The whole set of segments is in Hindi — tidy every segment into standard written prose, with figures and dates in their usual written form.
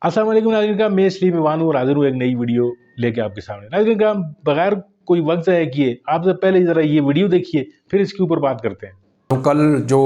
अस्सलाम वालेकुम नाज़रीन का मैं स्लीम ईवान और हाजिर हूँ एक नई वीडियो लेके आपके सामने। नाज़रीन का बगैर कोई वक्त ज़ाया किए आपसे पहले ज़रा ये वीडियो देखिए, फिर इसके ऊपर बात करते हैं। तो कल जो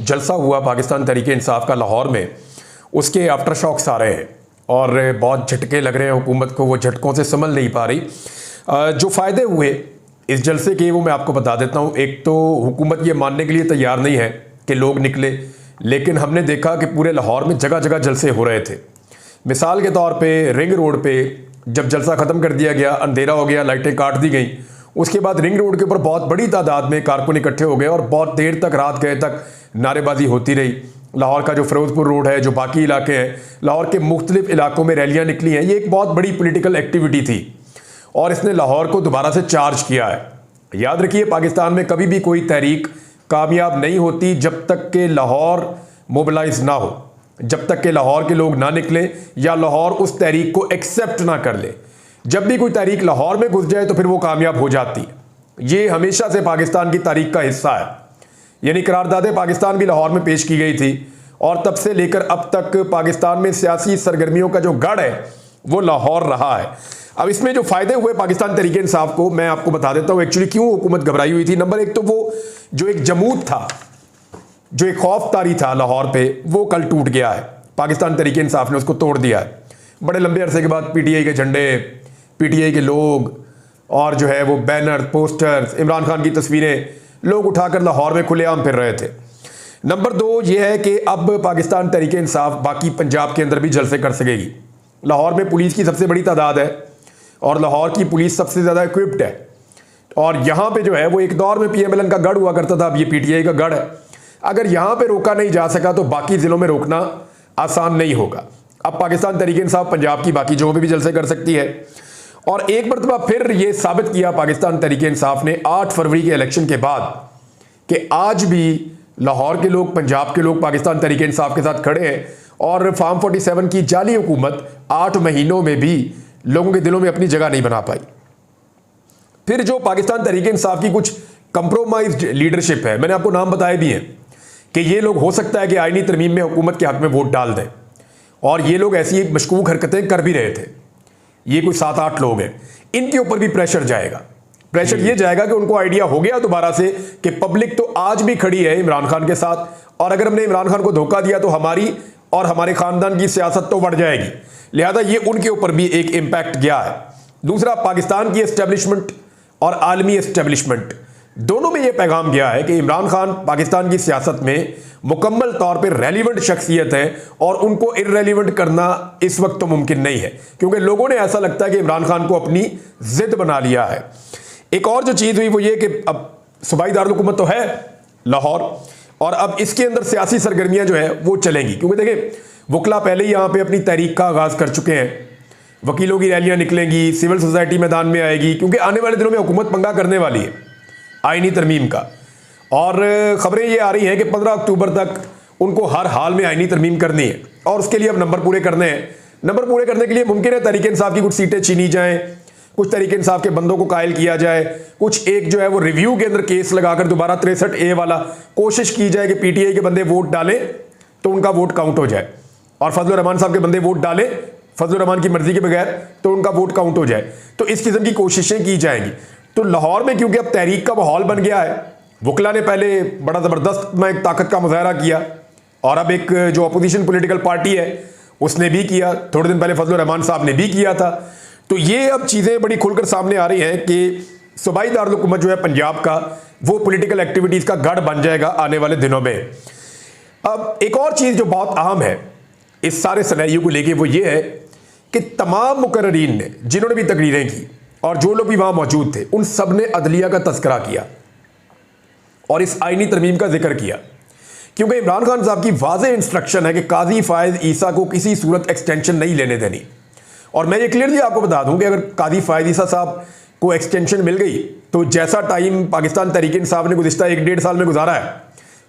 जलसा हुआ पाकिस्तान तहरीक इंसाफ का लाहौर में, उसके आफ्टर शॉक्स आ रहे हैं और बहुत झटके लग रहे हैं हुकूमत को। वो झटकों से संभल नहीं पा रही। जो फ़ायदे हुए इस जलसे के वो मैं आपको बता देता हूँ। एक तो हुकूमत ये मानने के लिए तैयार नहीं है कि लोग निकले, लेकिन हमने देखा कि पूरे लाहौर में जगह जगह जलसे हो रहे थे। मिसाल के तौर पे रिंग रोड पे जब जलसा ख़त्म कर दिया गया, अंधेरा हो गया, लाइटें काट दी गई, उसके बाद रिंग रोड के ऊपर बहुत बड़ी तादाद में कारकुन इकट्ठे हो गए और बहुत देर तक, रात गए तक नारेबाजी होती रही। लाहौर का जो फिरोजपुर रोड है, जो बाकी इलाके हैं, लाहौर के मुख्तलिफ इलाकों में रैलियाँ निकली हैं। ये एक बहुत बड़ी पोलिटिकल एक्टिविटी थी और इसने लाहौर को दोबारा से चार्ज किया है। याद रखिए, पाकिस्तान में कभी भी कोई तहरीक कामयाब नहीं होती जब तक कि लाहौर मोबिलाइज ना हो, जब तक कि लाहौर के लोग ना निकले या लाहौर उस तहरीक को एक्सेप्ट ना कर ले। जब भी कोई तहरीक लाहौर में घुस जाए तो फिर वो कामयाब हो जाती है। ये हमेशा से पाकिस्तान की तारीख का हिस्सा है। यानी करारदादे पाकिस्तान भी लाहौर में पेश की गई थी और तब से लेकर अब तक पाकिस्तान में सियासी सरगर्मियों का जो गढ़ है वो लाहौर रहा है। अब इसमें जो फायदे हुए पाकिस्तान तहरीक इंसाफ को मैं आपको बता देता हूँ एक्चुअली क्यों हुकूमत घबराई हुई थी। नंबर एक तो वो जो एक जमूद था, जो एक खौफ तारी था लाहौर पे, वो कल टूट गया है। पाकिस्तान तहरीक इंसाफ ने उसको तोड़ दिया है। बड़े लंबे अरसे के बाद पीटीआई के झंडे, पीटीआई के लोग और जो है वो बैनर, पोस्टर्स, इमरान खान की तस्वीरें लोग उठाकर लाहौर में खुलेआम फिर रहे थे। नंबर दो ये है कि अब पाकिस्तान तहरीक इंसाफ बाकी पंजाब के अंदर भी जलसे कर सकेगी। लाहौर में पुलिस की सबसे बड़ी तादाद है और लाहौर की पुलिस सबसे ज़्यादा इक्विप्ड है और यहाँ पे जो है वो एक दौर में पीएमएलएन का गढ़ हुआ करता था, अब ये पीटीआई का गढ़ है। अगर यहाँ पे रोका नहीं जा सका तो बाकी ज़िलों में रोकना आसान नहीं होगा। अब पाकिस्तान तहरीक इंसाफ पंजाब की बाकी जगहों पे भी जलसे कर सकती है और एक मरतबा फिर ये साबित किया पाकिस्तान तहरीक इंसाफ ने 8 फरवरी के इलेक्शन के बाद कि आज भी लाहौर के लोग, पंजाब के लोग पाकिस्तान तहरीक इंसाफ के साथ खड़े हैं और फार्म 47 की जाली हुकूमत 8 महीनों में भी लोगों के दिलों में अपनी जगह नहीं बना पाई। फिर जो पाकिस्तान तहरीक इंसाफ की कुछ कंप्रोमाइज्ड लीडरशिप है, मैंने आपको नाम बताए भी हैं कि ये लोग हो सकता है कि आईनी तरमीम में हुकूमत के हक में वोट डाल दें और ये लोग ऐसी मशकूक हरकतें कर भी रहे थे। ये कोई 7-8 लोग हैं, इनके ऊपर भी प्रेशर जाएगा। प्रेशर ये जाएगा कि उनको आइडिया हो गया दोबारा से कि पब्लिक तो आज भी खड़ी है इमरान खान के साथ और अगर हमने इमरान खान को धोखा दिया तो हमारी और हमारे खानदान की सियासत तो बढ़ जाएगी। लिहाजा ये उनके ऊपर भी एक इम्पैक्ट गया है। दूसरा, पाकिस्तान की एस्टेब्लिशमेंट और आलमी एस्टेब्लिशमेंट दोनों में यह पैगाम गया है कि इमरान खान पाकिस्तान की सियासत में मुकम्मल तौर पर रेलिवेंट शख्सियत है और उनको इररेलिवेंट करना इस वक्त तो मुमकिन नहीं है, क्योंकि लोगों ने ऐसा लगता है कि इमरान खान को अपनी जिद बना लिया है। एक और जो चीज़ हुई वो ये कि अब सूबाई दारुल हुकूमत तो है लाहौर और अब इसके अंदर सियासी सरगर्मियां जो है वो चलेंगी, क्योंकि देखिए वकला पहले ही यहाँ पे अपनी तहरीक का आगाज़ कर चुके हैं। वकीलों की रैलियाँ निकलेंगी, सिविल सोसाइटी मैदान में आएगी, क्योंकि आने वाले दिनों में हुकूमत पंगा करने वाली है आईनी तरमीम का और ख़बरें ये आ रही हैं कि 15 अक्टूबर तक उनको हर हाल में आईनी तरमीम करनी है और उसके लिए अब नंबर पूरे करने हैं। नंबर पूरे करने के लिए मुमकिन है तहरीक इंसाफ की कुछ सीटें छीनी जाएं, कुछ तहरीक इंसाफ के बंदों को कायल किया जाए, कुछ एक जो है वो रिव्यू के अंदर केस लगाकर दोबारा 63A वाला कोशिश की जाए कि पीटीआई के बंदे वोट डालें तो उनका वोट काउंट हो जाए और फजलुर रहमान साहब के बंदे वोट डालें फजलुर रहमान की मर्जी के बगैर तो उनका वोट काउंट हो जाए। तो इस किस्म की कोशिशें की जाएंगी। तो लाहौर में क्योंकि अब तहरीक का माहौल बन गया है, वकला ने पहले बड़ा ज़बरदस्त में एक ताकत का मुजाहरा किया और अब एक जो अपोजिशन पॉलिटिकल पार्टी है उसने भी किया, थोड़े दिन पहले फजलुर रहमान साहब ने भी किया था। तो ये अब चीज़ें बड़ी खुलकर सामने आ रही हैं कि सूबाई दारुल हुकूमत जो है पंजाब का वो पॉलिटिकल एक्टिविटीज़ का गढ़ बन जाएगा आने वाले दिनों में। अब एक और चीज़ जो बहुत अहम है इस सारे सिनेरियो को लेके वो ये है कि तमाम मुकर्रीन ने जिन्होंने भी तकरीरें की और जो लोग भी वहाँ मौजूद थे उन सब ने अदलिया का तस्करा किया और इस आईनी तरमीम का जिक्र किया, क्योंकि इमरान खान साहब की वाज़ेह इंस्ट्रक्शन है कि काजी फायद ईसा को किसी सूरत एक्सटेंशन नहीं लेने देनी। और मैं ये क्लियरली आपको बता दूं कि अगर काजी फायद ईसा साहब को एक्सटेंशन मिल गई तो जैसा टाइम पाकिस्तान तहरीक इंसाफ ने गुज़िश्ता 1-1.5 साल में गुजारा है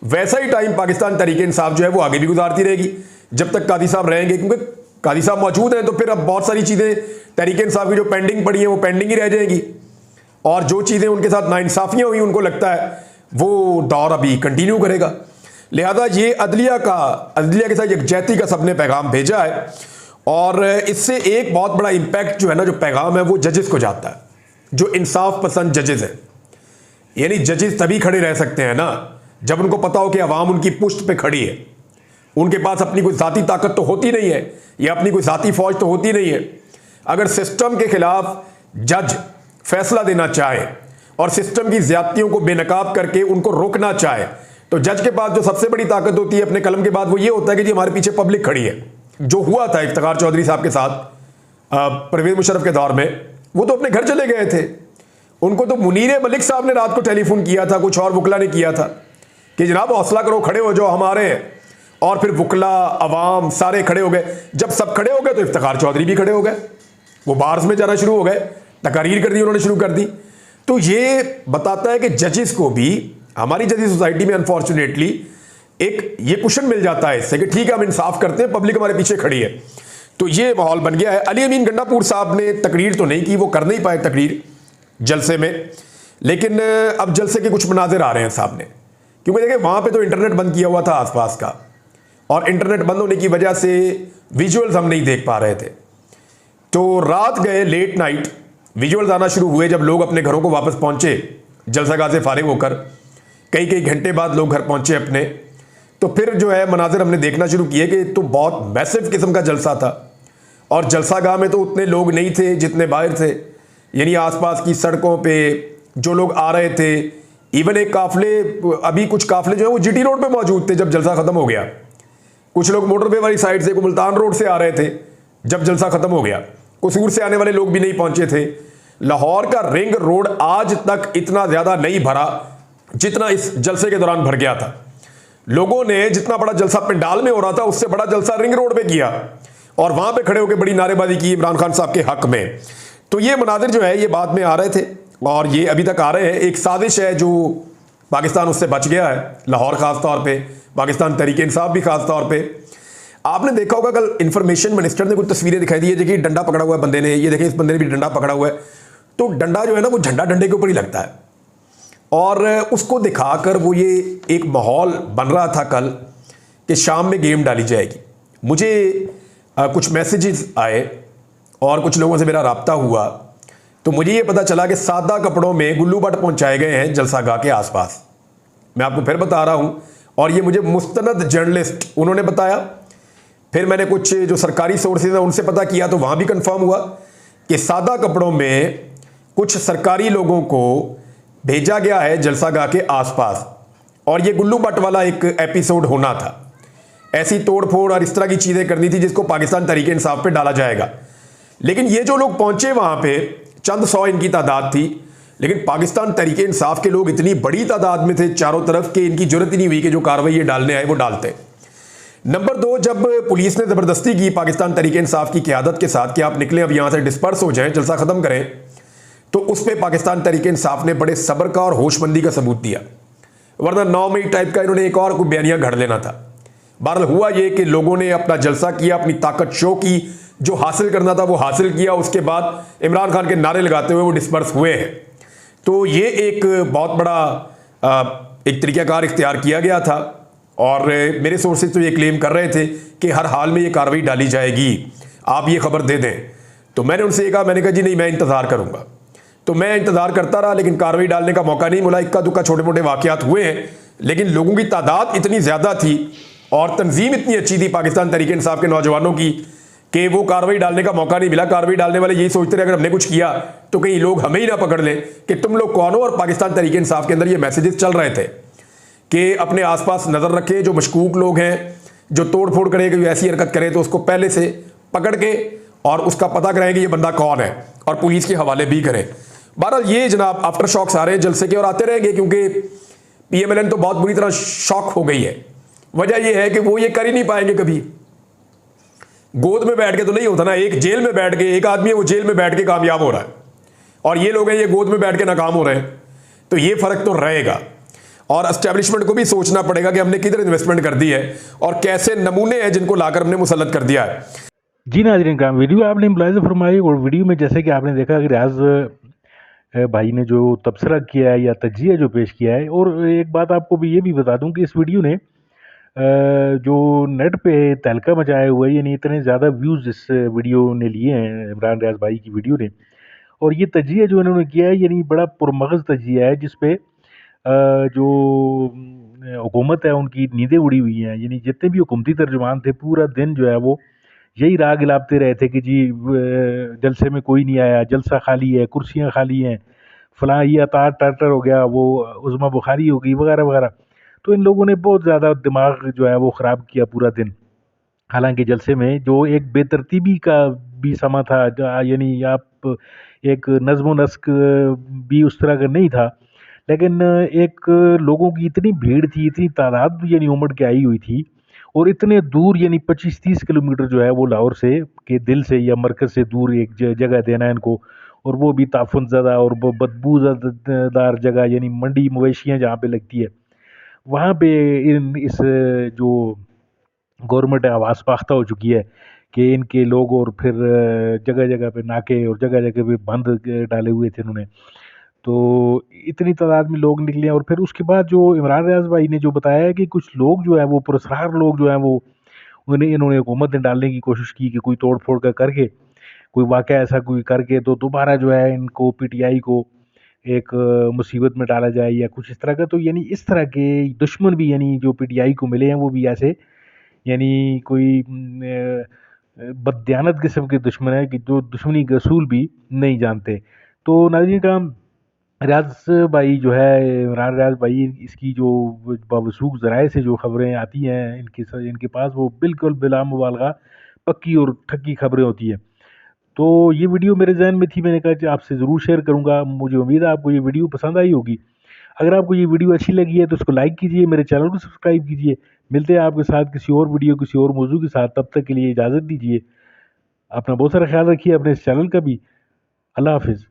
वैसा ही टाइम पाकिस्तान तहरीक इंसाफ जो है वो आगे भी गुजारती रहेगी जब तक काजी साहब रहेंगे, क्योंकि काजी साहब मौजूद हैं तो फिर अब बहुत सारी चीज़ें तहरीक इंसाफ की जो पेंडिंग पड़ी हैं वो पेंडिंग ही रह जाएगी और जो चीज़ें उनके साथ नाइंसाफ़ियाँ हुई उनको लगता है वो दौर अभी कंटिन्यू करेगा। लिहाजा ये अदलिया के साथ यकजहती का सबने पैगाम भेजा है और इससे एक बहुत बड़ा इंपैक्ट जो है ना, जो पैगाम है वो जजेस को जाता है, जो इंसाफ पसंद जजेस हैं। यानी जजेस तभी खड़े रह सकते हैं ना जब उनको पता हो कि अवाम उनकी पुश्त पे खड़ी है। उनके पास अपनी कोई जाती ताकत तो होती नहीं है या अपनी कोई जाती फौज तो होती नहीं है। अगर सिस्टम के खिलाफ जज फैसला देना चाहे और सिस्टम की ज्यादतियों को बेनकाब करके उनको रोकना चाहे, तो जज के पास जो सबसे बड़ी ताकत होती है अपने कलम के बाद, वो ये होता है कि जी हमारे पीछे पब्लिक खड़ी है। जो हुआ था इफ्तिखार चौधरी साहब के साथ परवेज मुशर्रफ के दौर में, वो तो अपने घर चले गए थे। उनको तो मुनीर मलिक साहब ने रात को टेलीफोन किया था, कुछ और वकला ने किया था कि जनाब हौसला करो, खड़े हो जाओ हमारे। और फिर वकला, अवाम सारे खड़े हो गए। जब सब खड़े हो गए तो इफ्तिखार चौधरी भी खड़े हो गए, वो बार्स में जाना शुरू हो गए, तकारीर कर दी उन्होंने, शुरू कर दी। तो ये बताता है कि जजेस को भी, हमारी जजी सोसाइटी में अनफॉर्चुनेटली एक ये क्वेश्चन मिल जाता है इससे कि ठीक है हम इंसाफ करते हैं, पब्लिक हमारे पीछे खड़ी है। तो ये माहौल बन गया है। अली अमीन गंडापुर साहब ने तकरीर तो नहीं की, वो कर नहीं पाए तकरीर जलसे में, लेकिन अब जलसे के कुछ मनाजिर आ रहे हैं सामने। क्योंकि देखिए वहां पे तो इंटरनेट बंद किया हुआ था आसपास का, और इंटरनेट बंद होने की वजह से विजुअल्स हम नहीं देख पा रहे थे। तो रात गए, लेट नाइट विजुअल्स आना शुरू हुए जब लोग अपने घरों को वापस पहुंचे जलसागाह से फारिग होकर। कई कई घंटे बाद लोग घर पहुंचे अपने, तो फिर जो है मनाजिर हमने देखना शुरू किए कि तो बहुत मैसिव किस्म का जलसा था। और जलसागाह में तो उतने लोग नहीं थे जितने बाहर थे, यानी आसपास की सड़कों पे जो लोग आ रहे थे। इवन एक काफले, अभी कुछ काफले जो है वो जीटी रोड पे मौजूद थे जब जलसा खत्म हो गया। कुछ लोग मोटरवे वाली साइड से, मुल्तान रोड से आ रहे थे जब जलसा खत्म हो गया। कसूर से आने वाले लोग भी नहीं पहुंचे थे। लाहौर का रिंग रोड आज तक इतना ज्यादा नहीं भरा जितना इस जलसे के दौरान भर गया था। लोगों ने जितना बड़ा जलसा पंडाल में हो रहा था उससे बड़ा जलसा रिंग रोड पे किया, और वहां पे खड़े होकर बड़ी नारेबाजी की इमरान खान साहब के हक में। तो ये मनाजिर जो है ये बाद में आ रहे थे और ये अभी तक आ रहे हैं। एक साजिश है जो पाकिस्तान उससे बच गया है, लाहौर खास तौर पे, पाकिस्तान तहरीक इंसाफ भी खास तौर पे। आपने देखा होगा कल इंफॉर्मेशन मिनिस्टर ने कुछ तस्वीरें दिखाई दी है, देखिए डंडा पकड़ा हुआ है बंदे ने, ये देखिए इस बंदे ने भी डंडा पकड़ा हुआ है। तो डंडा जो है ना वो झंडा डंडे के ऊपर ही लगता है, और उसको दिखाकर वो ये एक माहौल बन रहा था कल कि शाम में गेम डाली जाएगी। मुझे कुछ मैसेजेस आए और कुछ लोगों से मेरा राब्ता हुआ, तो मुझे ये पता चला कि सादा कपड़ों में गुल्लू बट पहुंचाए गए हैं जलसागाह के आसपास। मैं आपको फिर बता रहा हूं, और ये मुझे मुस्तनद जर्नलिस्ट उन्होंने बताया। फिर मैंने कुछ जो सरकारी सोर्सेज हैं उनसे पता किया, तो वहां भी कंफर्म हुआ कि सादा कपड़ों में कुछ सरकारी लोगों को भेजा गया है जलसागाह के आसपास, और ये गुल्लू बट वाला एक एपिसोड होना था। ऐसी तोड़फोड़ और इस तरह की चीजें करनी थी जिसको पाकिस्तान तहरीक इंसाफ पे डाला जाएगा। लेकिन ये जो लोग पहुंचे वहां पे, चंद सौ इनकी तादाद थी, लेकिन पाकिस्तान तहरीक इंसाफ के लोग इतनी बड़ी तादाद में थे चारों तरफ कि इनकी जरूरत ही नहीं हुई कि जो कार्रवाई ये डालने आए वो डालते। नंबर 2, जब पुलिस ने जबरदस्ती की पाकिस्तान तहरीक इंसाफ की क़यादत के साथ कि आप निकलें, अब यहां से डिस्पर्स हो जाएं, जलसा खत्म करें, तो उस पर पाकिस्तान तहरीक इंसाफ ने बड़े सब्र का और होशमंदी का सबूत दिया। वरना 9 मई टाइप का इन्होंने एक और कोई बयानिया घड़ लेना था। बहरहाल हुआ ये कि लोगों ने अपना जलसा किया, अपनी ताकत शो की, जो हासिल करना था वो हासिल किया। उसके बाद इमरान खान के नारे लगाते हुए वो डिस्पर्स हुए हैं। तो ये एक बहुत बड़ा एक तरीक़ाकार इख्तियार किया गया था, और मेरे सोर्सेज तो ये क्लेम कर रहे थे कि हर हाल में ये कार्रवाई डाली जाएगी, आप ये खबर दे दें। तो मैंने उनसे ये कहा, मैंने कहा जी नहीं, मैं इंतज़ार करूँगा। तो मैं इंतज़ार करता रहा, लेकिन कार्रवाई डालने का मौका नहीं मिला। इक्का दुक्का छोटे मोटे वाक़यात हुए हैं, लेकिन लोगों की तादाद इतनी ज़्यादा थी और तंजीम इतनी अच्छी थी पाकिस्तान तहरीक इंसाफ के नौजवानों की कि वो कार्रवाई डालने का मौका नहीं मिला। कार्रवाई डालने वाले यही सोचते रहे अगर हमने कुछ किया तो कहीं लोग हमें ही ना पकड़ लें कि तुम लोग कौन हो। और पाकिस्तान तहरीक इंसाफ के अंदर ये मैसेजेस चल रहे थे कि अपने आसपास नज़र रखें, जो मशकूक लोग हैं, जो तोड़ फोड़ करे, कि ऐसी हरकत करे तो उसको पहले से पकड़ के और उसका पता करें कि ये बंदा कौन है, और पुलिस के हवाले भी करें। बहरहाल ये जनाब आफ्टर शॉक्स आ रहे हैं जलसे के, और आते रहेंगे, क्योंकि PMLN तो बहुत बुरी तरह शॉक हो गई है। वजह यह है कि वो ये कर ही नहीं पाएंगे कभी। गोद में बैठ के तो नहीं होता ना, एक जेल में बैठ के, एक आदमी है वो जेल में बैठ के कामयाब हो रहा है, और ये लोग हैं ये गोद में बैठ के नाकाम हो रहे हैं। तो ये फर्क तो रहेगा, और एस्टेब्लिशमेंट को भी सोचना पड़ेगा कि हमने किधर इन्वेस्टमेंट कर दी है और कैसे नमूने हैं जिनको लाकर हमने मुसल्लत कर दिया है। जी नाज़रीन काम, वीडियो आपने मुलाहिज़ा फरमाई, और वीडियो में जैसे कि आपने देखा कि रियाज भाई ने जो तबसरा किया है या तजिया जो पेश किया है। और एक बात आपको भी ये भी बता दूं कि इस वीडियो ने जो नेट पे तहलका मचाया हुआ है, यानी इतने ज़्यादा व्यूज़ इस वीडियो ने लिए हैं इमरान रियाज भाई की वीडियो ने। और ये तजिया जो इन्होंने किया है यानी बड़ा पुरमगज़ तजिया है, जिस पे जो हुकूमत है उनकी नींदें उड़ी हुई हैं। यानी जितने भी हुकूमती तर्जुमान थे पूरा दिन जो है वो यही राग गिलापते रहे थे कि जी जलसे में कोई नहीं आया, जलसा खाली है, कुर्सियाँ खाली हैं, फलां ये अतार टाटर हो गया, वो उज़मा बुखारी हो गई, वगैरह वगैरह। तो इन लोगों ने बहुत ज़्यादा दिमाग जो है वो ख़राब किया पूरा दिन। हालांकि जलसे में जो एक बेतरतीबी का भी समा था, यानी आप एक नज्म व नस्क भी उस तरह का नहीं था, लेकिन एक लोगों की इतनी भीड़ थी, इतनी तादाद यानी उमड़ के आई हुई थी, और इतने दूर यानी 25-30 किलोमीटर जो है वो लाहौर से के दिल से या मरकज़ से दूर एक जगह देना है इनको, और वो भी ताफुन ज़दा और बदबूदार जगह, यानी मंडी मवेशियाँ जहाँ पे लगती है वहाँ पे इन इस जो गवर्नमेंट आवाज़ पाख्ता हो चुकी है कि इनके लोग, और फिर जगह जगह पे नाके और जगह जगह पे बंद डाले हुए थे इन्होंने। तो इतनी तादाद में लोग निकले, और फिर उसके बाद जो इमरान रियाज भाई ने जो बताया है कि कुछ लोग जो है वो पुरस्कार लोग जो हैं वो उन्हें इन्होंने हुकूमत में डालने की कोशिश की कि कोई तोड़ फोड़ का करके, कोई वाक़या ऐसा कोई करके तो दोबारा जो है इनको पीटीआई को एक मुसीबत में डाला जाए या कुछ इस तरह का। तो यानी इस तरह के दुश्मन भी यानी जो पीटीआई को मिले हैं वो भी ऐसे यानी कोई बददियानत किस्म के दुश्मन है कि जो दुश्मनी के असूल भी नहीं जानते। तो नाज़रीन का रियाज भाई जो है, इमरान रियाज भाई, इसकी जो बावसूख ज़राए से जो ख़बरें आती हैं इनके पास, वो बिल्कुल बिला मुबालगा पक्की और ठक्की ख़बरें होती हैं। तो ये वीडियो मेरे ज़हन में थी, मैंने कहा कि आपसे ज़रूर शेयर करूँगा। मुझे उम्मीद है आपको ये वीडियो पसंद आई होगी। अगर आपको ये वीडियो अच्छी लगी है तो उसको लाइक कीजिए, मेरे चैनल को सब्सक्राइब कीजिए। मिलते हैं आपके साथ किसी और वीडियो, किसी और मौजू के साथ। तब तक के लिए इजाज़त दीजिए। अपना बहुत सारा ख्याल रखिए, अपने इस चैनल का भी। अल्लाह हाफ़िज़।